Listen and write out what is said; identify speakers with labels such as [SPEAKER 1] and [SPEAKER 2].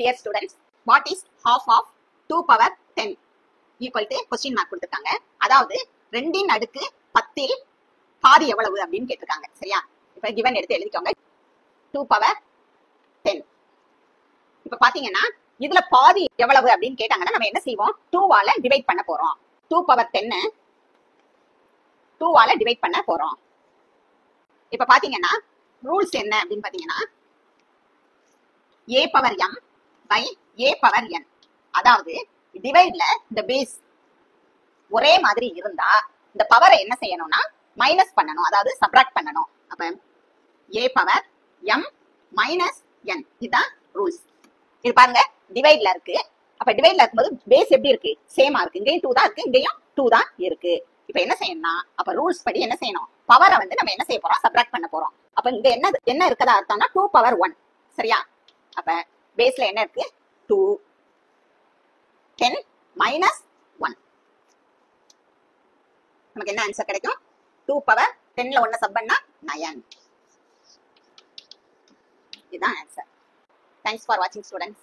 [SPEAKER 1] Dear students, what is half of 2 power 10 equal to question mark கொடுத்திருக்காங்க. அதாவது 2 இன் அடுக்கு 10 இல் பாதி எவ்வளவு அப்படின்னு கேட்டிருக்காங்க. சரியா? இப்ப given எடுத்து எழுதிக்கோங்க. 2 power 10. இப்ப பாத்தீங்கன்னா இதுல பாதி எவ்வளவு அப்படின்னு கேட்டாங்கன்னா நம்ம என்ன செய்வோம்? 2 ஆல டிவைட் பண்ண போறோம். 2 power 10 2 ஆல டிவைட் பண்ண போறோம். இப்ப பாத்தீங்கன்னா ரூல்ஸ் என்ன அப்படின்னு பாத்தீங்கன்னா a power m by a power n. அதாவது டிவைட்ல இந்த பேஸ் ஒரே மாதிரி இருந்தா இந்த பவரை என்ன செய்யணும்னா மைனஸ் பண்ணணும், அதாவது சப்ராக்ட் பண்ணணும். அப்ப a power m minus n, இதுதான் ரூல்ஸ். இது பாருங்க டிவைட்ல இருக்கு. அப்ப டிவைட்ல இருக்கும்போது பேஸ் எப்படி இருக்கு? சேமா இருக்கு. இங்கேயும் 2 தான் இருக்கு, இங்கேயும் 2 தான் இருக்கு. இப்ப என்ன செய்யணும்னா அப்ப ரூல்ஸ் படி என்ன செய்யணும்? பவரை வந்து நம்ம என்ன செய்ய போறோம்? சப்ராக்ட் பண்ண போறோம். அப்ப இங்க என்ன இருக்கதா அர்த்தம்னா 2 power 1. சரியா? அப்ப பேஸ்ல என்ன இருக்கு? 2 10 மைனஸ் 1. நமக்கு என்ன ஆன்சர் கிடைக்கும்? 2 power 10ல 1 சப் பண்ணா 9. இதுதான் answer. Thanks for watching students.